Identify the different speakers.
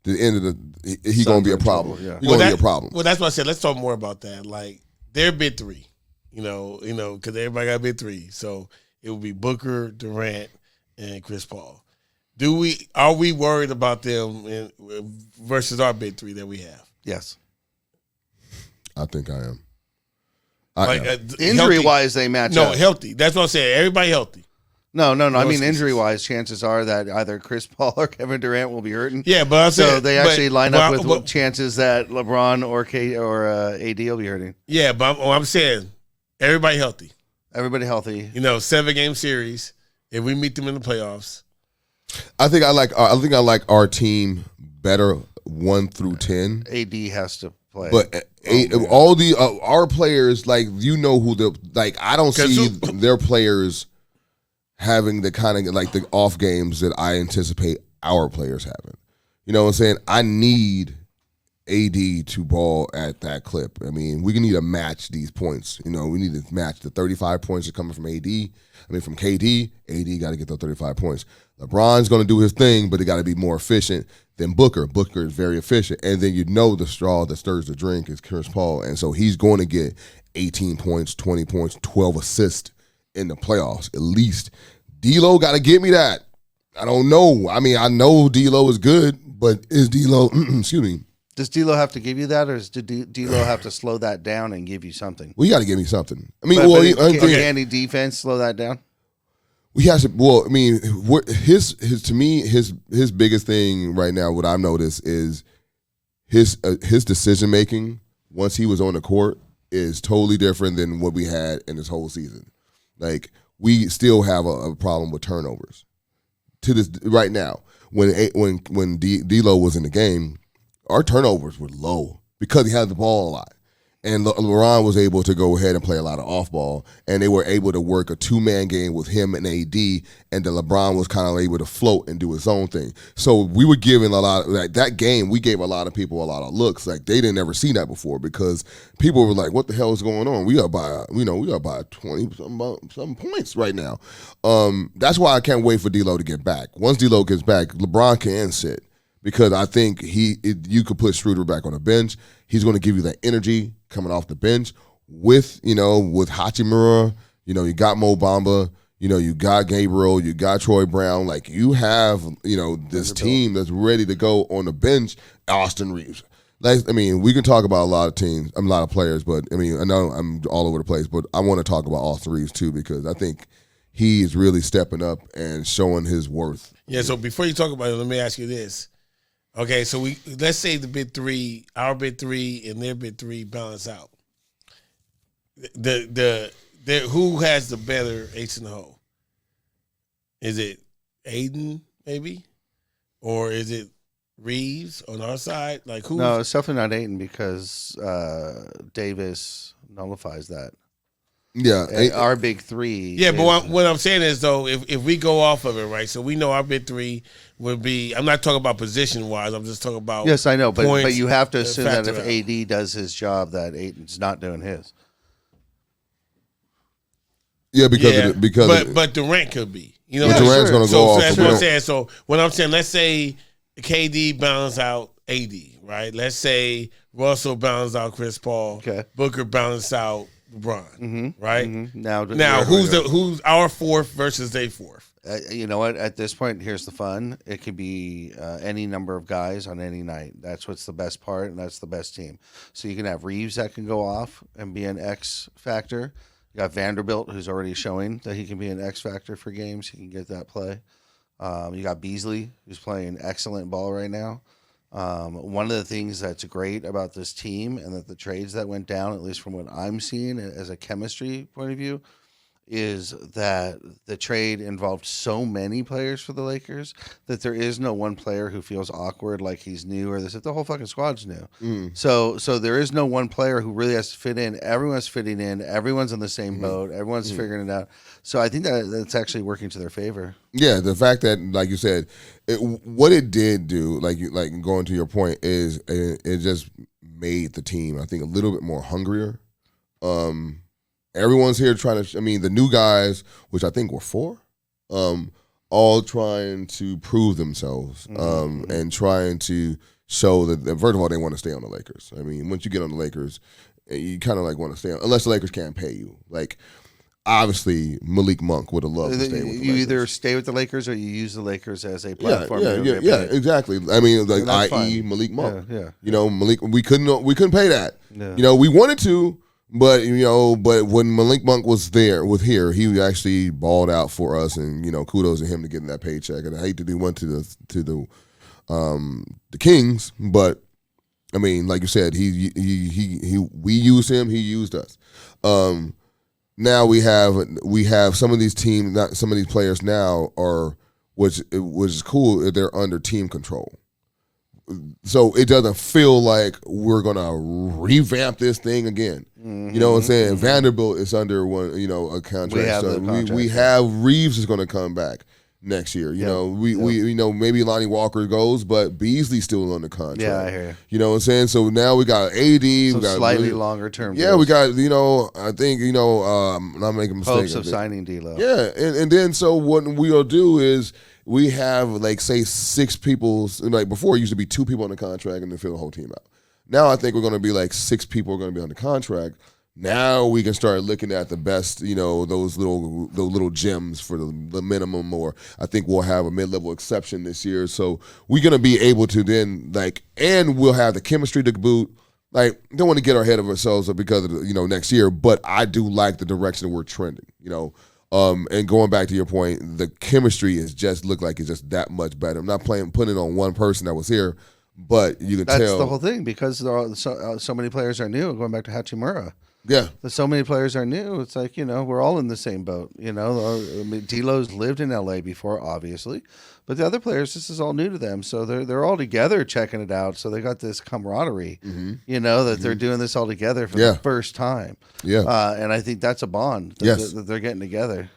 Speaker 1: the end of the he gonna be a problem.
Speaker 2: Yeah.
Speaker 1: He's gonna be a problem.
Speaker 3: Well, that's what I said. Let's talk more about that. Like they're big three, because everybody got a big three. So it would be Booker, Durant, and Chris Paul. Are we worried about them versus our big three that we have?
Speaker 2: Yes.
Speaker 1: I think I am.
Speaker 2: Injury-wise, they match up.
Speaker 3: No, healthy. That's what I'm saying. Everybody healthy.
Speaker 2: No. I mean, injury-wise, chances are that either Chris Paul or Kevin Durant will be hurting.
Speaker 3: Yeah, but I'm saying,
Speaker 2: so they actually line up with chances that LeBron or AD will be hurting.
Speaker 3: Yeah, but I'm saying everybody healthy.
Speaker 2: Everybody healthy.
Speaker 3: 7-game series. If we meet them in the playoffs,
Speaker 1: I think I like our team better 1 through 10.
Speaker 2: AD has to play,
Speaker 1: but all the our players, like who I don't see their players having the kind of like the off games that I anticipate our players having. You know what I'm saying? I need AD to ball at that clip. I mean, we need to match these points. We need to match the 35 points that are coming from from KD. AD got to get those 35 points. LeBron's going to do his thing, but it got to be more efficient than Booker. Booker is very efficient. And then the straw that stirs the drink is Chris Paul. And so he's going to get 18 points, 20 points, 12 assists in the playoffs, at least. D'Lo got to get me that. I don't know. I mean, I know D'Lo is good, but is D'Lo, excuse me.
Speaker 2: Does D'Lo have to give you that, or does D'Lo have to slow that down and give you something?
Speaker 1: Well, you got to give me something. I mean,
Speaker 2: can any defense slow that down?
Speaker 1: We have to. Well, I mean, his biggest thing right now, what I've noticed is his decision making once he was on the court is totally different than what we had in this whole season. Like we still have a problem with turnovers to this right now. When D'Lo was in the game, our turnovers were low because he had the ball a lot. And LeBron was able to go ahead and play a lot of off-ball, and they were able to work a two-man game with him and AD, and then LeBron was kind of able to float and do his own thing. So we were giving a lot of, that game, we gave a lot of people a lot of looks. Like, they didn't ever see that before because people were like, what the hell is going on? We are by 20-something points right now. That's why I can't wait for D'Lo to get back. Once D'Lo gets back, LeBron can sit. Because I think you could put Schroeder back on the bench. He's going to give you that energy coming off the bench with Hachimura. You got Mo Bamba. You got Gabriel. You got Troy Brown. Like you have, this team that's ready to go on the bench. Austin Reeves. Like, I mean, we can talk about a lot of teams, a lot of players, but I mean, I know I'm all over the place, but I want to talk about Austin Reeves too because I think he is really stepping up and showing his worth.
Speaker 3: Yeah. So before you talk about it, let me ask you this. Okay, so let's say the big three, our big three, and their big three balance out. Who has the better ace in the hole? Is it Aiden maybe, or is it Reeves on our side? Like who?
Speaker 2: No, it's definitely not Aiden because Davis nullifies that.
Speaker 1: Yeah,
Speaker 2: our big three.
Speaker 3: Yeah, but what I'm saying is though, if we go off of it, right? So we know our big three would be. I'm not talking about position wise. I'm just talking about.
Speaker 2: Yes, I know, but you have to assume that if AD does his job, that Aiden's not doing his.
Speaker 1: Yeah, but
Speaker 3: Durant could be.
Speaker 1: Durant's going to go off.
Speaker 3: That's what I'm saying. So what I'm saying, let's say KD balance out AD, right? Let's say Russell balance out Chris Paul.
Speaker 2: Okay.
Speaker 3: Booker balance out LeBron, right?
Speaker 2: Mm-hmm.
Speaker 3: Now who's our fourth versus their fourth?
Speaker 2: You know what? At this point, here's the fun. It could be any number of guys on any night. That's what's the best part, and that's the best team. So you can have Reeves that can go off and be an X factor. You got Vanderbilt, who's already showing that he can be an X factor for games. He can get that play. You got Beasley, who's playing excellent ball right now. One of the things that's great about this team and that the trades that went down, at least from what I'm seeing as a chemistry point of view, is that the trade involved so many players for the Lakers that there is no one player who feels awkward like he's new or this. The whole fucking squad's new. So there is no one player who really has to fit in. Everyone's fitting in. Everyone's in the same boat. Everyone's figuring it out. So I think that's actually working to their favor.
Speaker 1: Yeah, the fact that, like you said, what it did do, like going to your point, is it just made the team, I think, a little bit more hungrier. Everyone's here trying to, the new guys, which I think were 4, all trying to prove themselves and trying to show that first of all they want to stay on the Lakers. I mean, once you get on the Lakers, you kind of like want to stay on, unless the Lakers can't pay you. Like obviously Malik Monk would have loved to stay with the Lakers.
Speaker 2: You either stay with the Lakers or you use the Lakers as a platform.
Speaker 1: Yeah, exactly. I mean, like i.e. Malik Monk.
Speaker 2: Yeah.
Speaker 1: You know, Malik, we couldn't pay that.
Speaker 2: Yeah.
Speaker 1: You know, we wanted to, but when Malik Monk was here, he actually balled out for us, and kudos to him to getting that paycheck. And I hate that he went to the Kings, but I mean, like you said, we used him, he used us. Now we have some of these teams, not some of these players now which is cool. They're under team control, so it doesn't feel like we're gonna revamp this thing again. Mm-hmm. You know what I'm saying? Mm-hmm. Vanderbilt is under a contract. We have Reeves is gonna come back next year. We maybe Lonnie Walker goes, but Beasley's still on the contract.
Speaker 2: Yeah, I hear you.
Speaker 1: You know what I'm saying? So now we got AD. We got
Speaker 2: slightly longer term.
Speaker 1: Yeah,
Speaker 2: deals.
Speaker 1: we got I think not making mistakes.
Speaker 2: Hopes of signing D'Lo.
Speaker 1: Yeah, and then so what we'll do is we have like say 6 people. Like before, it used to be 2 people on the contract and then fill the whole team out. Now I think we're going to be like 6 people are going to be on the contract. Now we can start looking at the best, those little gems for the minimum. Or I think we'll have a mid-level exception this year. So we're gonna be able to then and we'll have the chemistry to boot. Like, don't want to get ahead of ourselves because of next year, but I do like the direction we're trending. And going back to your point, the chemistry is look like it's just that much better. I'm not putting it on one person that was here, but you can tell
Speaker 2: that's the whole thing because there are so many players are new. Going back to Hachimura.
Speaker 1: Yeah.
Speaker 2: So many players are new. It's like, we're all in the same boat. I mean, D'Lo's lived in LA before, obviously. But the other players, this is all new to them. So they're all together checking it out. So they got this camaraderie, that they're doing this all together for the first time.
Speaker 1: Yeah.
Speaker 2: And I think that's a bond that they're getting together.